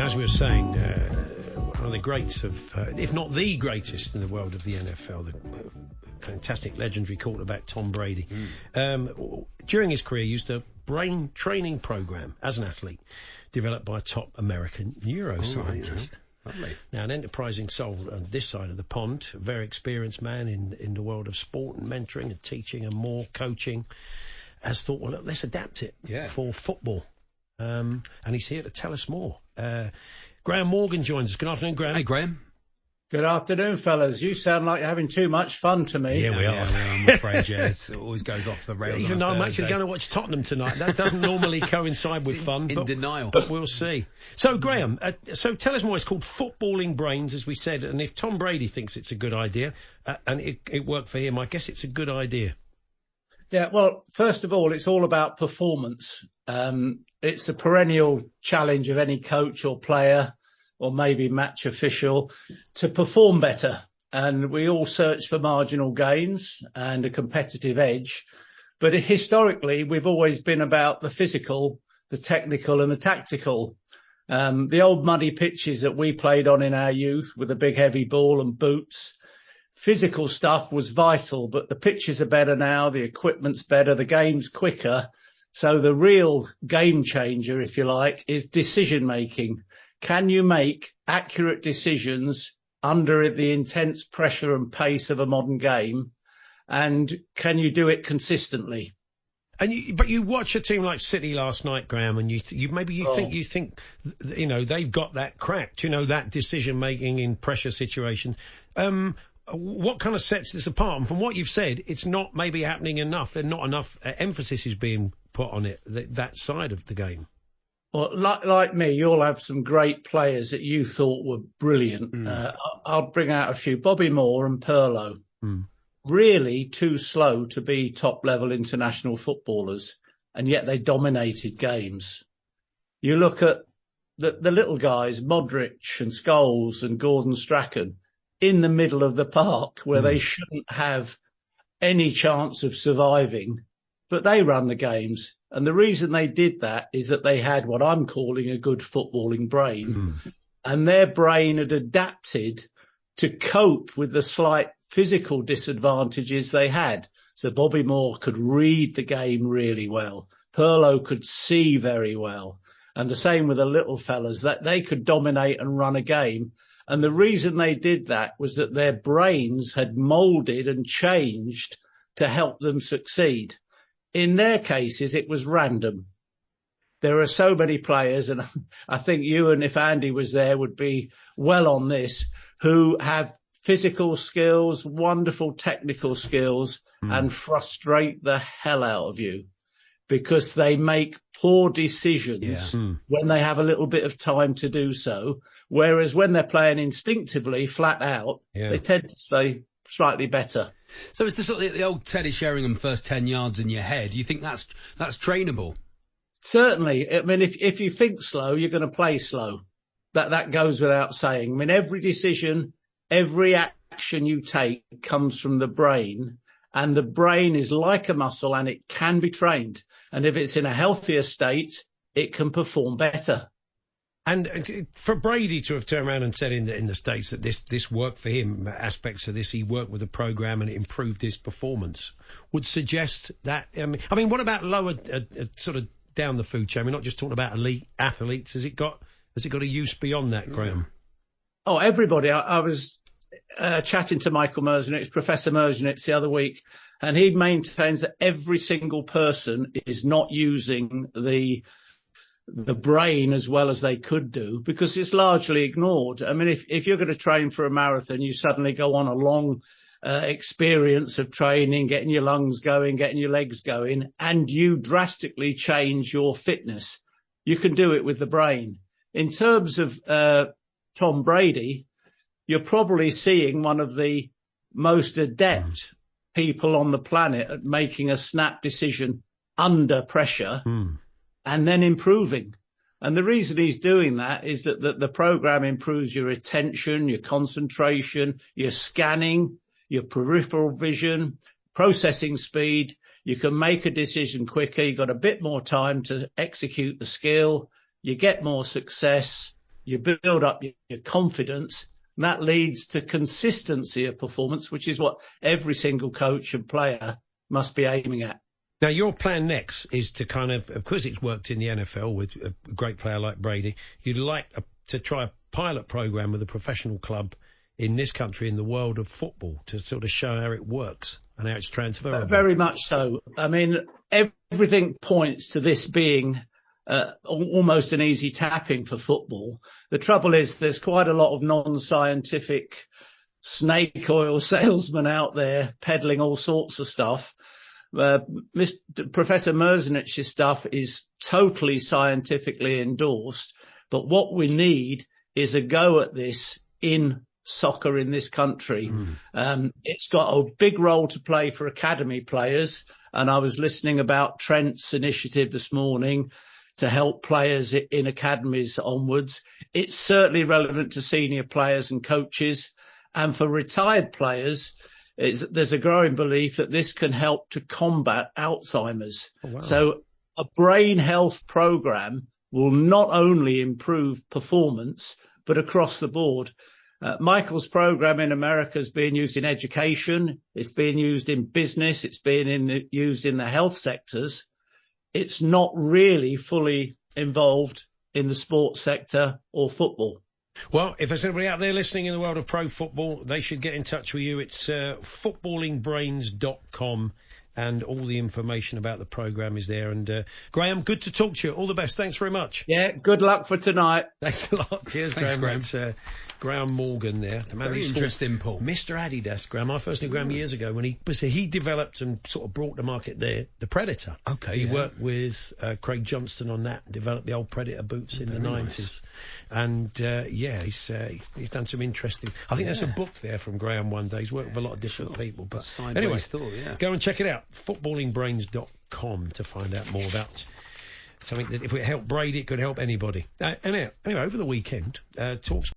as we were saying, one of the greats of, if not the greatest in the world of the NFL, the fantastic, legendary quarterback Tom Brady. During his career, used a brain training program as an athlete, developed by a top American neuroscientist. Lovely. Now, an enterprising soul on this side of the pond, a very experienced man in the world of sport and mentoring and teaching and more coaching, has thought, well, look, let's adapt it for football. And he's here to tell us more. Graham Morgan joins us. Good afternoon, Graham. Hey, Graham. Good afternoon, fellas. You sound like you're having too much fun to me. Yeah, we are. I'm afraid, it always goes off the rails. Even though I'm actually going to watch Tottenham tonight. That doesn't normally coincide with fun. In denial. But we'll see. So, Graham, so tell us more. It's called Footballing Brains, as we said. And if Tom Brady thinks it's a good idea, and it worked for him, I guess it's a good idea. Yeah, well, first of all, it's all about performance. It's a perennial challenge of any coach or player, or maybe match official, to perform better. And we all search for marginal gains and a competitive edge. But historically, we've always been about the physical, the technical and the tactical. The old muddy pitches that we played on in our youth with a big heavy ball and boots, physical stuff was vital, but the pitches are better now, the equipment's better, the game's quicker. So the real game changer, if you like, is decision making. Can you make accurate decisions under the intense pressure and pace of a modern game? And can you do it consistently? But you watch a team like City last night, Graham, and you think they've got that cracked, that decision making in pressure situations. What kind of sets this apart? And from what you've said, it's not maybe happening enough. And not enough emphasis is being put on it, that side of the game. Well, like me, you'll have some great players that you thought were brilliant. I'll bring out a few. Bobby Moore and Pirlo. Really too slow to be top-level international footballers, and yet they dominated games. You look at the little guys, Modric and Scholes and Gordon Strachan, in the middle of the park where they shouldn't have any chance of surviving, but they run the games. And the reason they did that is that they had what I'm calling a good footballing brain, and their brain had adapted to cope with the slight physical disadvantages they had. So Bobby Moore could read the game really well. Pirlo could see very well. And the same with the little fellas, that they could dominate and run a game. And the reason they did that was that their brains had moulded and changed to help them succeed. In their cases, it was random. There are so many players, and I think you and if Andy was there would be well on this, who have physical skills, wonderful technical skills, and frustrate the hell out of you because they make poor decisions when they have a little bit of time to do so. Whereas when they're playing instinctively, flat out, they tend to stay slightly better. So it's the sort of the old Teddy Sheringham first 10 yards in your head. You think that's trainable? Certainly. I mean, if you think slow, you're going to play slow. That goes without saying. I mean, every decision, every action you take comes from the brain, and the brain is like a muscle and it can be trained. And if it's in a healthier state, it can perform better. And for Brady to have turned around and said in the States that this worked for him, aspects of this, he worked with the program and it improved his performance, would suggest that. I mean, what about lower, sort of down the food chain? We're not just talking about elite athletes. Has it got a use beyond that, Graham? Oh, everybody. I was chatting to Michael Merzenich, Professor Merzenich, the other week, and he maintains that every single person is not using the brain as well as they could do because it's largely ignored. I mean, if you're going to train for a marathon, you suddenly go on a long experience of training, getting your lungs going, getting your legs going, and you drastically change your fitness. You can do it with the brain. In terms of Tom Brady, you're probably seeing one of the most adept people on the planet at making a snap decision under pressure. And then improving. And the reason he's doing that is that the program improves your attention, your concentration, your scanning, your peripheral vision, processing speed. You can make a decision quicker. You've got a bit more time to execute the skill. You get more success. you build up your confidence, and that leads to consistency of performance, which is what every single coach and player must be aiming at. Now, your plan next is to of course, it's worked in the NFL with a great player like Brady. You'd like to try a pilot program with a professional club in this country, in the world of football, to sort of show how it works and how it's transferable. Very much so. I mean, everything points to this being almost an easy tapping for football. The trouble is there's quite a lot of non-scientific snake oil salesmen out there peddling all sorts of stuff. Professor Merzenich's stuff is totally scientifically endorsed, but what we need is a go at this in soccer in this country. It's got a big role to play for academy players, and I was listening about Trent's initiative this morning to help players in academies onwards. It's certainly relevant to senior players and coaches, and for retired players, there's a growing belief that this can help to combat Alzheimer's. Oh, wow. So a brain health program will not only improve performance, but across the board. Michael's program in America is being used in education. It's being used in business. It's being used in the health sectors. It's not really fully involved in the sports sector or football. Well, if there's anybody out there listening in the world of pro football, they should get in touch with you. It's footballingbrains.com, and all the information about the programme is there. And Graham, good to talk to you. All the best. Thanks very much. Yeah, good luck for tonight. Thanks a lot. Cheers, Graham. That's Graham Morgan there. The man Very interesting, Paul. Mr. Adidas, Graham. I first knew Graham years ago when he developed and sort of brought to market the Predator. Okay. He worked with Craig Johnston on that, developed the old Predator boots in the 90s. And he's done some interesting. I think there's a book there from Graham one day. He's worked with a lot of different people. But anyway, go and check it out. Footballingbrains.com to find out more about something that if it helped Brady, it could help anybody. Anyway, over the weekend, Talksport